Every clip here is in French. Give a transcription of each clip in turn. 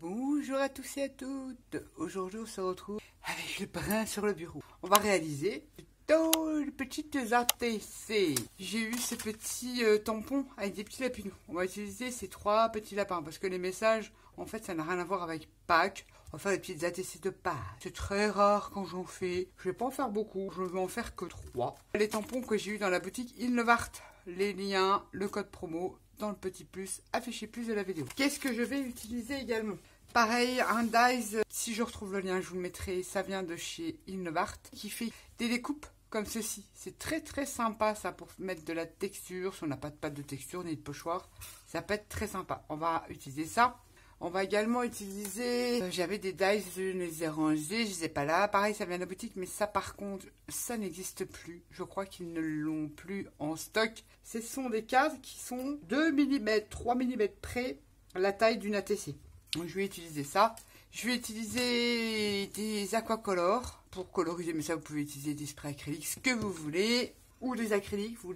Bonjour à tous et à toutes. Aujourd'hui on se retrouve avec le brin sur le bureau. On va réaliser de petites ATC. J'ai eu ce petit tampon avec des petits lapinous. On va utiliser ces 3 petits lapins parce que les messages, en fait, ça n'a rien à voir avec Pâques. On va faire des petites ATC de Pâques. C'est très rare quand j'en fais. Je vais pas en faire beaucoup. Je vais en faire que 3. Les tampons que j'ai eu dans la boutique Ilnevart. Les liens, le code promo dans le petit plus, affiché plus de la vidéo. Qu'est-ce que je vais utiliser également? Pareil, un dies, si je retrouve le lien, je vous le mettrai. Ça vient de chez Ilnevart qui fait des découpes comme ceci. C'est très très sympa ça pour mettre de la texture. Si on n'a pas de pâte de texture ni de pochoir, ça peut être très sympa. On va utiliser ça. On va également utiliser, j'avais des dies, je les ai rangés, je les ai pas là. Pareil, ça vient de la boutique, mais ça par contre, ça n'existe plus. Je crois qu'ils ne l'ont plus en stock. Ce sont des cases qui sont 2 mm, 3 mm près la taille d'une ATC. Donc, je vais utiliser ça. Je vais utiliser des aquacolors pour coloriser, mais ça vous pouvez utiliser des sprays acryliques, ce que vous voulez, ou des acryliques. Vous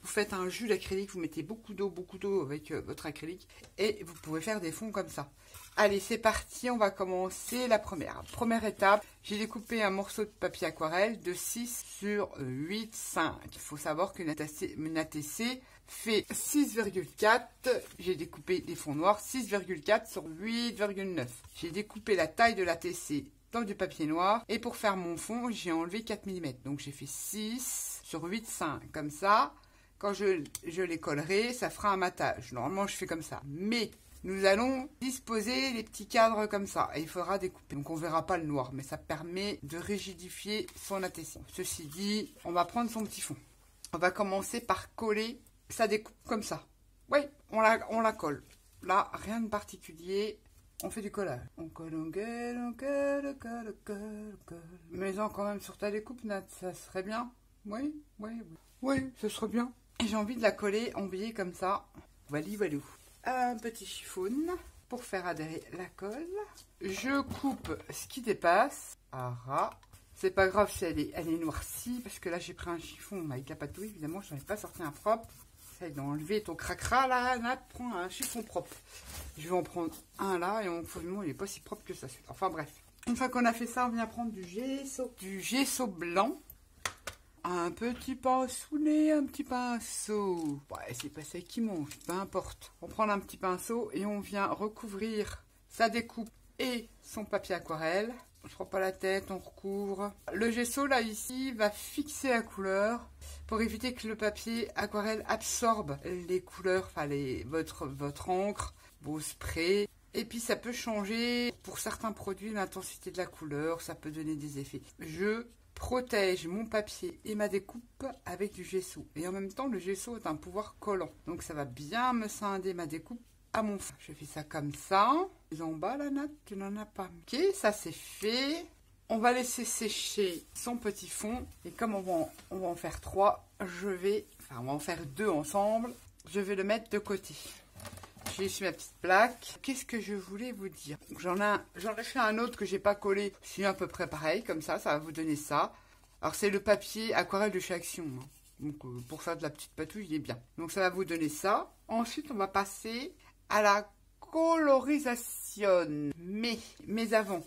faites un jus d'acrylique, vous mettez beaucoup d'eau avec votre acrylique et vous pouvez faire des fonds comme ça. Allez, c'est parti, on va commencer la première étape. J'ai découpé un morceau de papier aquarelle de 6 sur 8,5. Il faut savoir qu'une ATC fait 6,4. J'ai découpé des fonds noirs 6,4 sur 8,9. J'ai découpé la taille de l'ATC dans du papier noir et pour faire mon fond, j'ai enlevé 4 mm. Donc j'ai fait 6 sur 8,5 comme ça. Quand je les collerai, ça fera un matage. Normalement, je fais comme ça. Mais nous allons disposer les petits cadres comme ça. Et il faudra découper. Donc, on ne verra pas le noir. Mais ça permet de rigidifier son ATC. Ceci dit, on va prendre son petit fond. On va commencer par coller. Ça découpe comme ça. Oui, on la colle. Là, rien de particulier. On fait du collage. On colle, on gueule, on colle, on colle, on colle, on colle. Mets-en quand même sur ta découpe, Nat. Ça serait bien. Oui, oui, oui. Oui, ce serait bien. J'ai envie de la coller en biais comme ça. Voilà. Un petit chiffon pour faire adhérer la colle. Je coupe ce qui dépasse. Ah, c'est pas grave si elle est noircie parce que là j'ai pris un chiffon avec la patouille. Évidemment, je n'en ai pas sorti un propre. Essaye d'enlever ton cracra là. Nat, prends un chiffon propre. Je vais en prendre un là et il n'est pas si propre que ça. Enfin bref. Une fois qu'on a fait ça, on vient prendre du gesso blanc. Un petit pinceau, un petit pinceau. Ouais, c'est pas ça qui mange, peu importe. On prend un petit pinceau et on vient recouvrir sa découpe et son papier aquarelle. On ne prend pas la tête, on recouvre. Le gesso, là, ici, va fixer la couleur pour éviter que le papier aquarelle absorbe les couleurs, enfin, votre encre, vos sprays. Et puis, ça peut changer, pour certains produits, l'intensité de la couleur. Ça peut donner des effets. Je protège mon papier et ma découpe avec du gesso. Et en même temps, le gesso est un pouvoir collant. Donc, ça va bien me scinder ma découpe à mon fond. Je fais ça comme ça. En bas, la Nat, tu n'en as pas. Ok, ça c'est fait. On va laisser sécher son petit fond. Et comme on va en faire 3, on va en faire 2 ensemble. Je vais le mettre de côté. J'ai ici ma petite plaque. Qu'est-ce que je voulais vous dire? J'en ai fait un autre que j'ai pas collé. C'est à peu près pareil, comme ça va vous donner ça. Alors c'est le papier aquarelle de chez Action. Hein. Donc pour faire de la petite patouille, il est bien. Donc ça va vous donner ça. Ensuite, on va passer à la colorisation. Mais avant,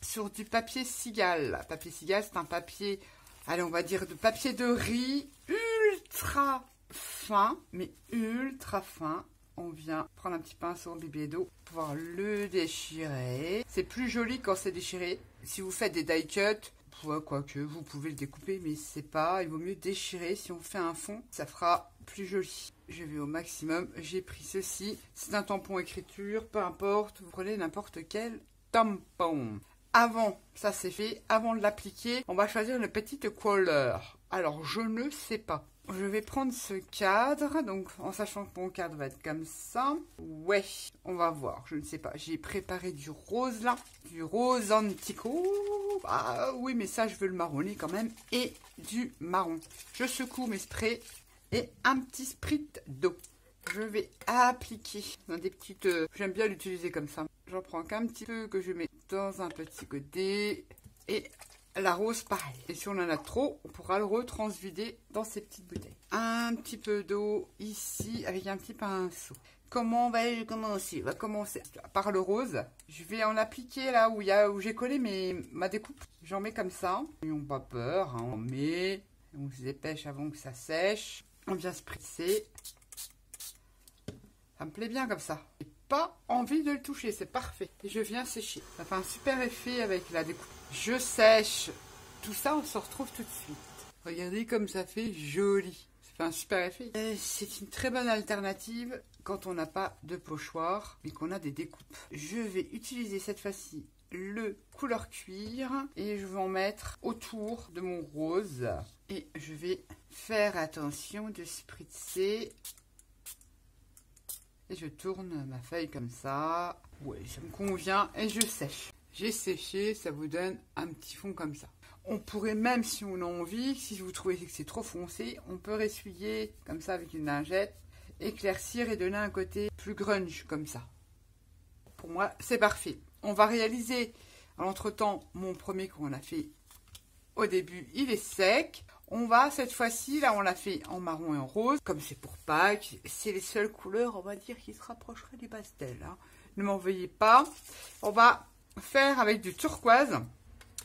sur du papier cigale. Papier cigale, c'est un papier, allez, on va dire de papier de riz ultra fin, mais ultra fin. On vient prendre un petit pinceau en bibelot pour pouvoir le déchirer. C'est plus joli quand c'est déchiré. Si vous faites des die cut, quoique vous pouvez le découper, mais c'est pas. Il vaut mieux déchirer. Si on fait un fond, ça fera plus joli. Je vais au maximum. J'ai pris ceci. C'est un tampon écriture, peu importe. Vous prenez n'importe quel tampon. Avant, ça c'est fait. Avant de l'appliquer, on va choisir une petite couleur. Alors, je ne sais pas. Je vais prendre ce cadre, donc en sachant que mon cadre va être comme ça. Ouais, on va voir, je ne sais pas. J'ai préparé du rose là, du rose antico. Ah oui, mais ça, je veux le marronner quand même. Et du marron. Je secoue mes sprays et un petit sprit d'eau. Je vais appliquer dans des petites... J'aime bien l'utiliser comme ça. J'en prends qu'un petit peu que je mets dans un petit godet et... La rose, pareil. Et si on en a trop, on pourra le retransvider dans ces petites bouteilles. un petit peu d'eau ici avec un petit pinceau. Comment vais-je commencer? On va commencer par le rose. Je vais en appliquer là où j'ai collé ma découpe. J'en mets comme ça. N'ayons pas peur, hein. On met, on se dépêche avant que ça sèche. On vient spritzer. Ça me plaît bien comme ça. J'ai pas envie de le toucher, c'est parfait. Et je viens sécher. Ça fait un super effet avec la découpe. Je sèche. Tout ça, on se retrouve tout de suite. Regardez comme ça fait joli. Ça fait un super effet. C'est une très bonne alternative quand on n'a pas de pochoir, mais qu'on a des découpes. Je vais utiliser cette fois-ci le couleur cuir et je vais en mettre autour de mon rose. Et je vais faire attention de spritzer. Et je tourne ma feuille comme ça. Ouais, ça me convient et je sèche. J'ai séché, ça vous donne un petit fond comme ça. On pourrait même, si on a envie, si vous trouvez que c'est trop foncé, on peut ressuyer comme ça avec une lingette, éclaircir et donner un côté plus grunge comme ça. Pour moi, c'est parfait. On va réaliser, à l'entretemps, mon premier qu'on a fait au début, il est sec. On va, cette fois-ci, là, on l'a fait en marron et en rose. Comme c'est pour Pâques, c'est les seules couleurs, on va dire, qui se rapprocheraient du pastel. Hein. Ne m'en veuillez pas. On va faire avec du turquoise.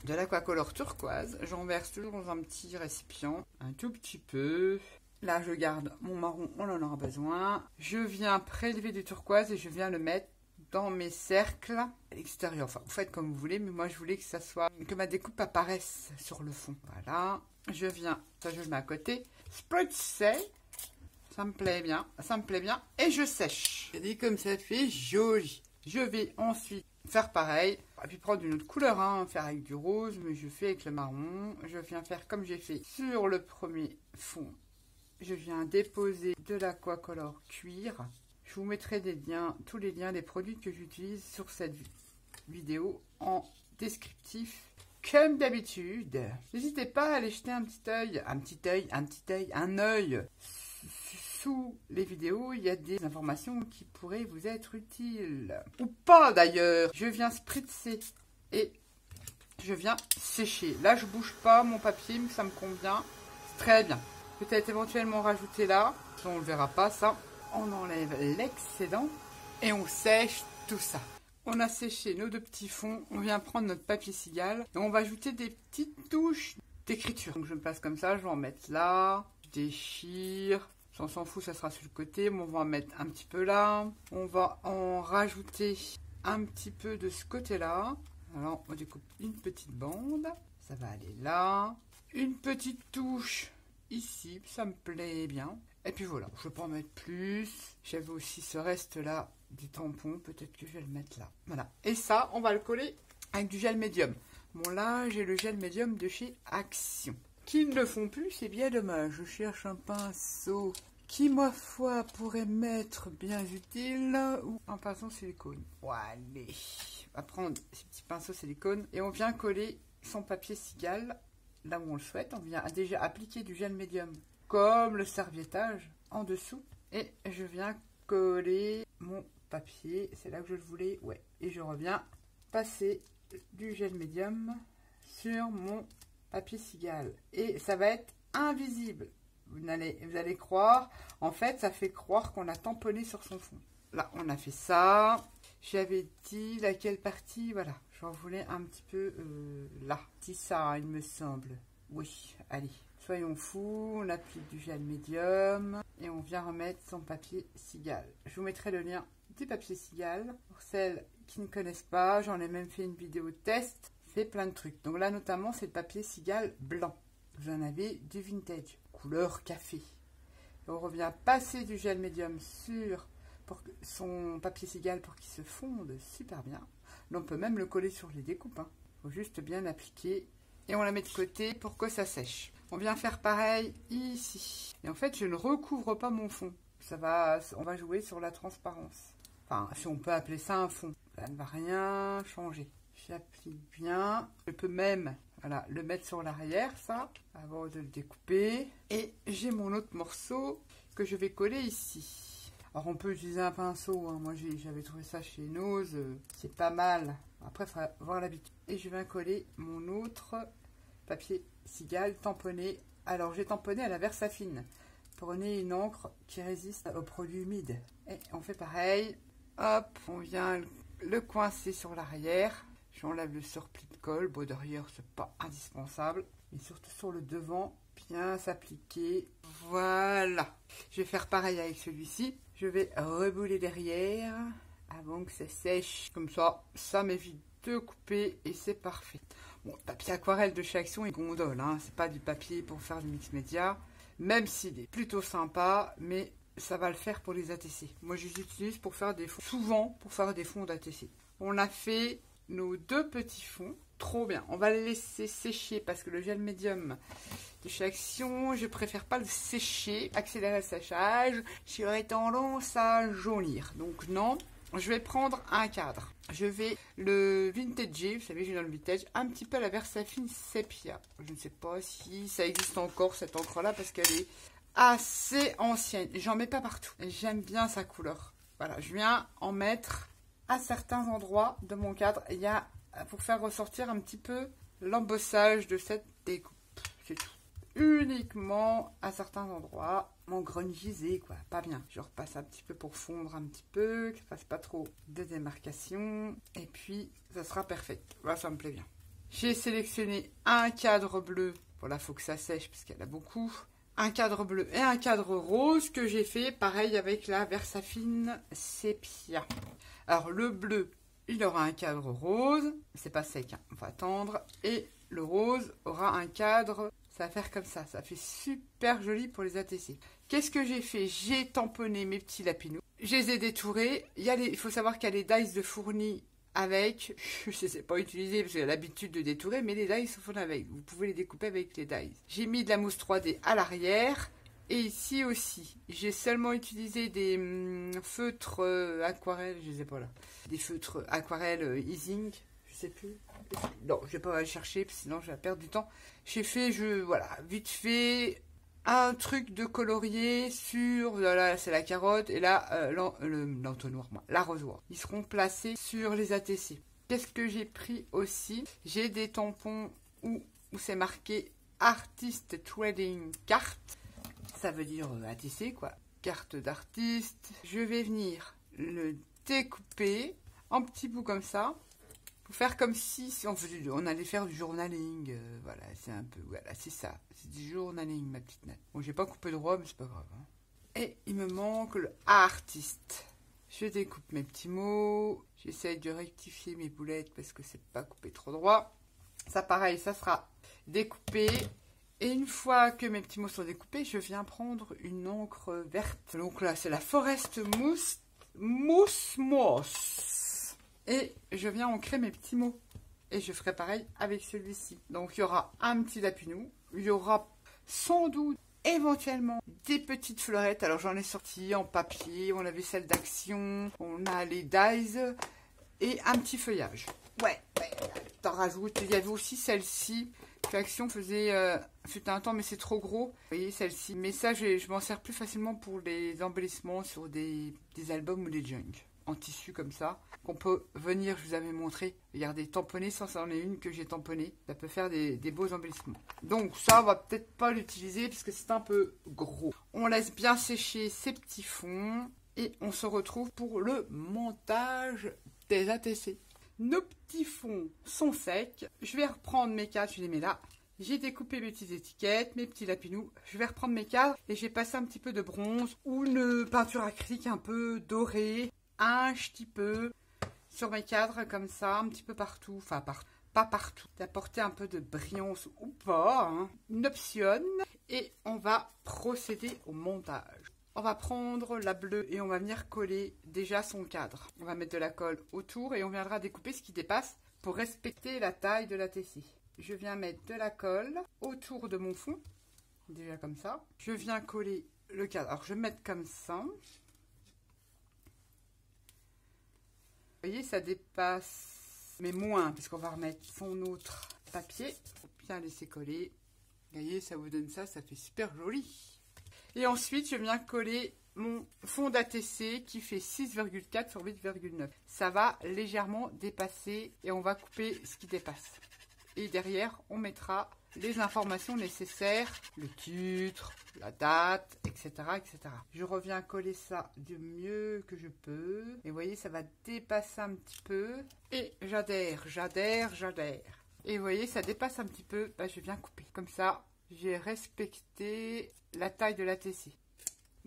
De l'aquacolor turquoise, j'en verse toujours dans un petit récipient, un tout petit peu. Là, je garde mon marron, on en aura besoin. Je viens prélever du turquoise et je viens le mettre dans mes cercles à l'extérieur. Enfin, vous faites comme vous voulez, mais moi, je voulais que ma découpe apparaisse sur le fond. Voilà. Je viens, ça je le mets à côté. Spritzer, ça me plaît bien, et je sèche. Regardez comme ça fait joli. Je vais ensuite faire pareil, et puis prendre une autre couleur, hein, faire avec du rose, mais je fais avec le marron. Je viens faire comme j'ai fait sur le premier fond. Je viens déposer de l'aquacolor cuir. Je vous mettrai des liens, tous les liens des produits que j'utilise sur cette vidéo en descriptif, comme d'habitude. N'hésitez pas à aller jeter un œil sous les vidéos, il y a des informations qui pourraient vous être utiles. Ou pas d'ailleurs. Je viens spritzer et je viens sécher. Là, je bouge pas mon papier, mais ça me convient. Très bien. Peut-être éventuellement rajouter là. On ne le verra pas, ça. On enlève l'excédent et on sèche tout ça. On a séché nos deux petits fonds. On vient prendre notre papier cigale et on va ajouter des petites touches d'écriture. Donc, je me place comme ça. Je vais en mettre là. Je déchire. On s'en fout, ça sera sur le côté, mais on va en mettre un petit peu là. On va en rajouter un petit peu de ce côté-là. Alors, on découpe une petite bande. Ça va aller là. Une petite touche ici, ça me plaît bien. Et puis voilà, je ne vais pas en mettre plus. J'avais aussi ce reste-là du tampon. Peut-être que je vais le mettre là. Voilà. Et ça, on va le coller avec du gel médium. Bon, là, j'ai le gel médium de chez Action. Qui ne le font plus, c'est bien dommage. Je cherche un pinceau qui, ma foi, pourrait m'être bien utile, ou un pinceau silicone. Bon, allez, on va prendre ces petits pinceaux silicone et on vient coller son papier cigale là où on le souhaite. On vient déjà appliquer du gel médium comme le serviettage en dessous et je viens coller mon papier. C'est là que je le voulais, ouais. Et je reviens passer du gel médium sur mon papier cigale et ça va être invisible. Vous allez croire, en fait ça fait croire qu'on a tamponné sur son fond. Là on a fait ça. J'avais dit laquelle partie, voilà, j'en voulais un petit peu là. Si ça, il me semble. Oui, allez, soyons fous, on applique du gel médium et on vient remettre son papier cigale. Je vous mettrai le lien du papier cigale pour celles qui ne connaissent pas. J'en ai même fait une vidéo test. Plein de trucs. Donc là notamment c'est le papier cigale blanc. Vous en avez du vintage couleur café. Et on revient passer du gel médium sur son papier cigale pour qu'il se fonde super bien. Donc on peut même le coller sur les découpes. Il faut juste bien appliquer et on la met de côté pour que ça sèche. On vient faire pareil ici. Et en fait je ne recouvre pas mon fond. On va jouer sur la transparence. Enfin si on peut appeler ça un fond. Ça ne va rien changer. J'applique bien. Je peux même le mettre sur l'arrière, ça, avant de le découper. Et j'ai mon autre morceau que je vais coller ici. Alors, on peut utiliser un pinceau. Hein. Moi, j'avais trouvé ça chez Nose. C'est pas mal. Après, il faudra voir l'habitude. Et je viens coller mon autre papier cigale tamponné. Alors, j'ai tamponné à la Versafine. Prenez une encre qui résiste aux produits humides. Et on fait pareil. Hop, on vient le coincer sur l'arrière. J'enlève le surplis de colle. Bon, derrière, c'est pas indispensable. Mais surtout sur le devant, bien s'appliquer. Voilà. Je vais faire pareil avec celui-ci. Je vais rebouler derrière avant que ça sèche. Comme ça m'évite de couper et c'est parfait. Bon, le papier aquarelle de chez Action, il gondole, hein. C'est pas du papier pour faire du mix média. Même s'il est plutôt sympa, mais ça va le faire pour les ATC. Moi, je les utilise pour faire des fonds, souvent pour faire des fonds d'ATC. On a fait nos 2 petits fonds. Trop bien. On va les laisser sécher parce que le gel médium de chez Action, je préfère pas le sécher, accélérer le séchage. J'aurais tendance à jaunir. Donc non, je vais prendre un cadre. Je vais le vintage, vous savez, j'ai dans le vintage, un petit peu la Versafine Sepia. Je ne sais pas si ça existe encore cette encre-là parce qu'elle est assez ancienne. J'en mets pas partout. J'aime bien sa couleur. Voilà, je viens en mettre à certains endroits de mon cadre. Il y a pour faire ressortir un petit peu l'embossage de cette découpe. C'est tout. Uniquement à certains endroits. Mon grungisé, quoi. Pas bien. Je repasse un petit peu pour fondre un petit peu, que ça fasse pas trop de démarcation. Et puis, ça sera parfait. Voilà, ça me plaît bien. J'ai sélectionné un cadre bleu. Voilà, faut que ça sèche parce qu'il y en a beaucoup. Un cadre bleu et un cadre rose que j'ai fait pareil avec la Versafine Sepia. Alors, le bleu, il aura un cadre rose. C'est pas sec, hein. On va attendre. Et le rose aura un cadre... Ça va faire comme ça. Ça fait super joli pour les ATC. Qu'est-ce que j'ai fait? J'ai tamponné mes petits lapinous. Je les ai détourés. Il faut savoir qu'il y a les dies de fournis avec. Je ne sais pas utiliser parce que j'ai l'habitude de détourer, mais les dies se font avec. Vous pouvez les découper avec les dies. J'ai mis de la mousse 3D à l'arrière. Et ici aussi, j'ai seulement utilisé des feutres aquarelles. Je ne sais pas là. Des feutres aquarelles Easing. Je sais plus. Non, je vais pas aller chercher, sinon je vais perdre du temps. J'ai fait, voilà, vite fait, un truc de colorier sur, là c'est la carotte, et là, l'entonnoir, l'arrosoir. Ils seront placés sur les ATC. Qu'est-ce que j'ai pris aussi? J'ai des tampons où c'est marqué Artist Trading Card. Ça veut dire ATC, quoi. Carte d'artiste. Je vais venir le découper en petits bouts comme ça. Pour faire comme si on allait faire du journaling. Voilà, c'est un peu... Voilà, c'est ça. C'est du journaling, ma petite natte. Bon, j'ai pas coupé droit, mais c'est pas grave. Hein. Et il me manque le artiste. Je découpe mes petits mots. J'essaye de rectifier mes boulettes parce que c'est pas coupé trop droit. Ça, pareil, ça sera découpé. Et une fois que mes petits mots sont découpés, je viens prendre une encre verte. Donc là, c'est la Forest Mousse Moss. Et je viens ancrer mes petits mots. Et je ferai pareil avec celui-ci. Donc il y aura un petit lapinou. Il y aura sans doute, éventuellement, des petites fleurettes. Alors j'en ai sorti en papier. On avait celle d'Action. On a les dies. Et un petit feuillage. Ouais. T'en rajoutes. Il y avait aussi celle-ci. Qu'Action faisait fut un temps, mais c'est trop gros. Vous voyez celle-ci. Mais ça, je m'en sers plus facilement pour les embellissements sur des albums ou des junk. En tissu comme ça, qu'on peut venir, je vous avais montré, regardez, tamponner, ça c'en est une que j'ai tamponnée, ça peut faire des beaux embellissements. Donc ça, on va peut-être pas l'utiliser parce que c'est un peu gros. On laisse bien sécher ces petits fonds et on se retrouve pour le montage des ATC. Nos petits fonds sont secs, je vais reprendre mes cadres, je les mets là. J'ai découpé mes petites étiquettes, mes petits lapinous. Je vais reprendre mes cadres et j'ai passé un petit peu de bronze ou une peinture acrylique un peu dorée. Un petit peu sur mes cadres comme ça, un petit peu partout, enfin pas partout, d'apporter un peu de brillance ou pas, hein. Une option. Et on va procéder au montage. On va prendre la bleue et on va venir coller déjà son cadre. On va mettre de la colle autour et on viendra découper ce qui dépasse pour respecter la taille de la l'ATC. Je viens mettre de la colle autour de mon fond, déjà comme ça. Je viens coller le cadre, alors je vais mettre comme ça. Vous voyez, ça dépasse, mais moins, puisqu'on va remettre son autre papier. Il faut bien laisser coller. Vous voyez, ça vous donne ça, ça fait super joli. Et ensuite, je viens coller mon fond d'ATC qui fait 6,4 sur 8,9. Ça va légèrement dépasser et on va couper ce qui dépasse. Et derrière, on mettra les informations nécessaires, le titre, la date, etc., etc. Je reviens coller ça du mieux que je peux. Et vous voyez, ça va dépasser un petit peu. Et j'adhère. Et vous voyez, ça dépasse un petit peu. Bah, je viens couper. Comme ça, j'ai respecté la taille de la l'ATC.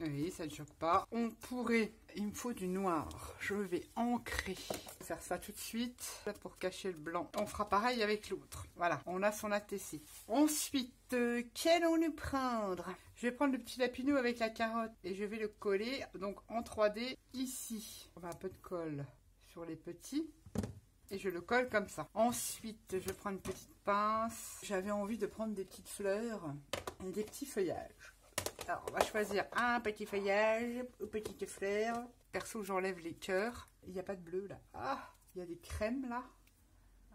Oui, ça ne choque pas. On pourrait, il me faut du noir. Je vais ancrer. Je vais faire ça tout de suite pour cacher le blanc. On fera pareil avec l'autre. Voilà, on a son ATC. Ensuite, qu'allons-nous prendre? Je vais prendre le petit lapinou avec la carotte et je vais le coller donc en 3D ici. On va un peu de colle sur les petits. Et je le colle comme ça. Ensuite, je prends une petite pince. J'avais envie de prendre des petites fleurs et des petits feuillages. Alors, on va choisir un petit feuillage ou petite fleur. Perso, j'enlève les cœurs. Il n'y a pas de bleu là. Ah, il y a des crèmes là,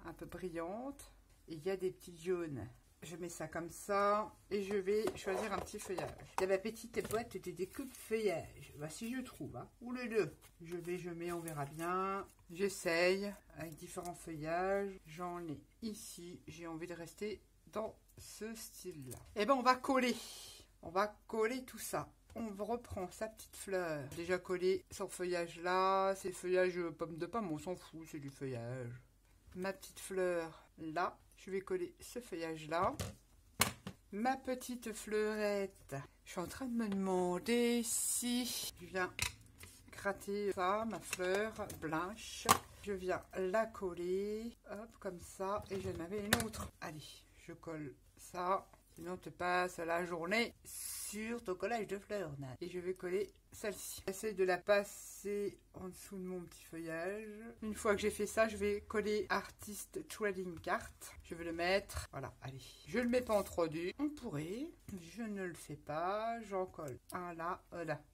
un peu brillantes. Et il y a des petits jaunes. Je mets ça comme ça. Et je vais choisir un petit feuillage. Il y a ma petite boîte de découpe feuillage. Voici, je trouve. Hein. Ou le deux. Je mets, on verra bien. J'essaye avec différents feuillages. J'en ai ici. J'ai envie de rester dans ce style-là. Et ben, on va coller. On va coller tout ça. On reprend sa petite fleur. Déjà collé son feuillage là. C'est feuillage pomme de pomme, on s'en fout, c'est du feuillage. Ma petite fleur là. Je vais coller ce feuillage là. Ma petite fleurette. Je suis en train de me demander si je viens gratter ça, ma fleur blanche. Je viens la coller. Hop, comme ça. Et j'en avais une autre. Allez, je colle ça. Sinon, tu passes la journée sur ton collage de fleurs, Nat. Et je vais coller celle-ci. J'essaie de la passer en dessous de mon petit feuillage. Une fois que j'ai fait ça, je vais coller Artist Trading Card. Je vais le mettre. Voilà, allez. Je le mets pas en 3D. On pourrait. Je ne le fais pas. J'en colle un là,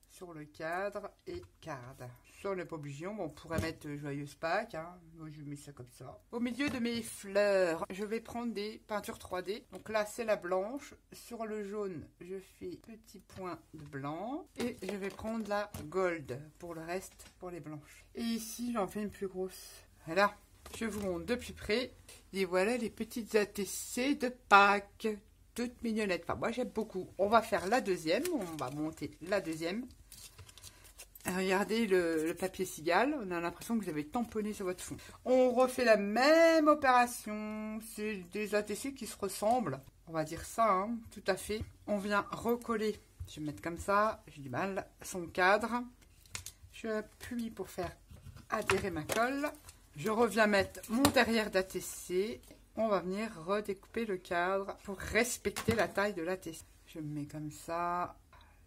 sur le cadre et card. Ça, on n'est pas obligé. On pourrait mettre Joyeuse Pâques. Hein. Moi, je mets ça comme ça. Au milieu de mes fleurs, je vais prendre des peintures 3D. Donc là, c'est la blanche. Sur le jaune, je fais petit point de blanc. Et je vais prendre la gold pour le reste, pour les blanches. Et ici, j'en fais une plus grosse. Voilà. Je vous montre de plus près. Et voilà les petites ATC de Pâques. Toutes mignonnettes. Enfin, moi, j'aime beaucoup. On va faire la deuxième. On va monter la deuxième. Regardez le papier cigale, on a l'impression que vous avez tamponné sur votre fond. On refait la même opération, c'est des ATC qui se ressemblent, on va dire ça, hein, tout à fait. On vient recoller, je vais mettre comme ça, j'ai du mal, son cadre. Je appuie pour faire adhérer ma colle. Je reviens mettre mon derrière d'ATC. On va venir redécouper le cadre pour respecter la taille de l'ATC. Je me mets comme ça,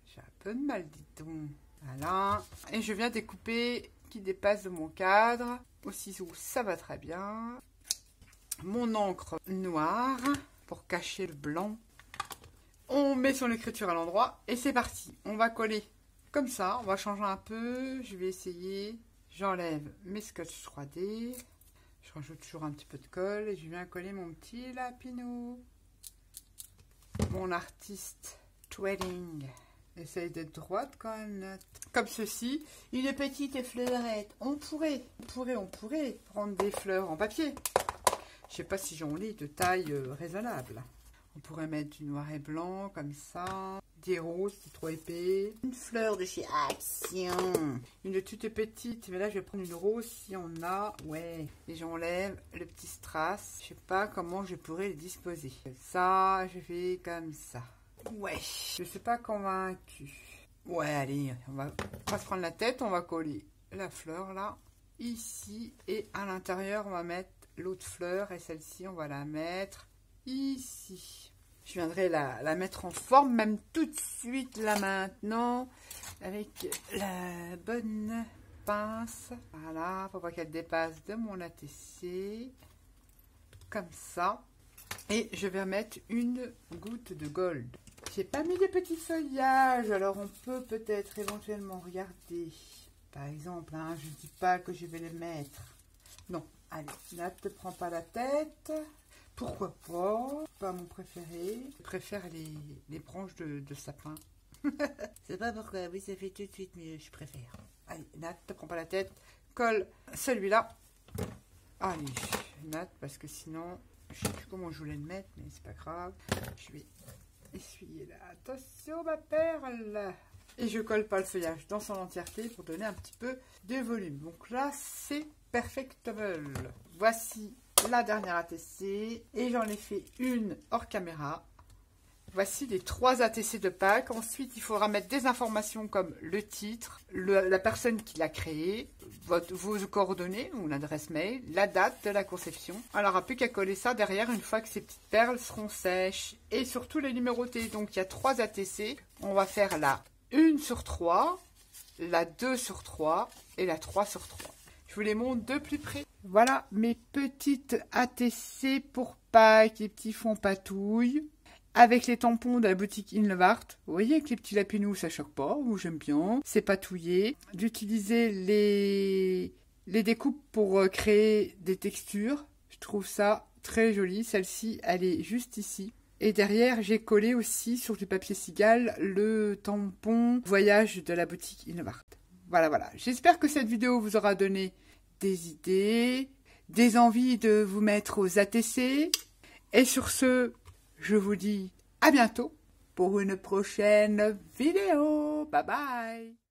j'ai un peu de mal, dit-on. Voilà, et je viens découper qui dépasse de mon cadre. Au ciseau, ça va très bien. Mon encre noire pour cacher le blanc. On met son écriture à l'endroit et c'est parti. On va coller comme ça, on va changer un peu. Je vais essayer. J'enlève mes scotch 3D. Je rajoute toujours un petit peu de colle et je viens coller mon petit lapinou. Mon artiste Trading. Essaye d'être droite quand même, Nat. Comme ceci, une petite fleurette. On pourrait prendre des fleurs en papier. Je sais pas si j'en ai de taille raisonnable. On pourrait mettre du noir et blanc comme ça. Des roses, c'est trop épais. Une fleur de chez Action. Une toute petite, mais là je vais prendre une rose si on a. Ouais. Et j'enlève le petit strass. Je sais pas comment je pourrais le disposer. Ça, je fais comme ça. Ouais, je suis pas convaincue. Ouais, allez, on va pas se prendre la tête, on va coller la fleur là, ici, et à l'intérieur, on va mettre l'autre fleur, et celle-ci, on va la mettre ici. Je viendrai la mettre en forme, même tout de suite, là, maintenant, avec la bonne pince. Voilà, pour pas qu'elle dépasse de mon ATC, comme ça. Et je vais mettre une goutte de gold. J'ai pas mis de petits feuillages, alors on peut peut-être éventuellement regarder. Par exemple, hein, je dis pas que je vais les mettre. Non, allez, là, ne te prends pas la tête. Pourquoi pas? Pas mon préféré. Je préfère les branches de sapin. C'est pas pourquoi, oui, ça fait tout de suite mieux, je préfère. Allez, Nat, te prends pas la tête. Colle celui-là. Allez, Nat, parce que sinon, Je sais plus comment je voulais le mettre, mais c'est pas grave. Je vais essuyer là. Attention ma perle. Et je colle pas le feuillage dans son entièreté pour donner un petit peu de volume. Donc là, c'est perfectable. Voici la dernière ATC. Et j'en ai fait une hors caméra. Voici les 3 ATC de Pâques. Ensuite, il faudra mettre des informations comme le titre, la personne qui l'a créé, vos coordonnées ou l'adresse mail, la date de la conception. On n'aura plus qu'à coller ça derrière une fois que ces petites perles seront sèches. Et surtout les numérotés. Donc, il y a 3 ATC. On va faire la 1 sur 3, la 2 sur 3 et la 3 sur 3. Je vous les montre de plus près. Voilà mes petites ATC pour Pâques, les petits fonds patouilles. Avec les tampons de la boutique Inlevart. Vous voyez, avec les petits lapinous, ça choque pas. Ou j'aime bien. C'est patouillé. D'utiliser les découpes pour créer des textures. Je trouve ça très joli. Celle-ci, elle est juste ici. Et derrière, j'ai collé aussi sur du papier cigale le tampon voyage de la boutique Inlevart. Voilà, voilà. J'espère que cette vidéo vous aura donné des idées, des envies de vous mettre aux ATC. Et sur ce, je vous dis à bientôt pour une prochaine vidéo. Bye bye.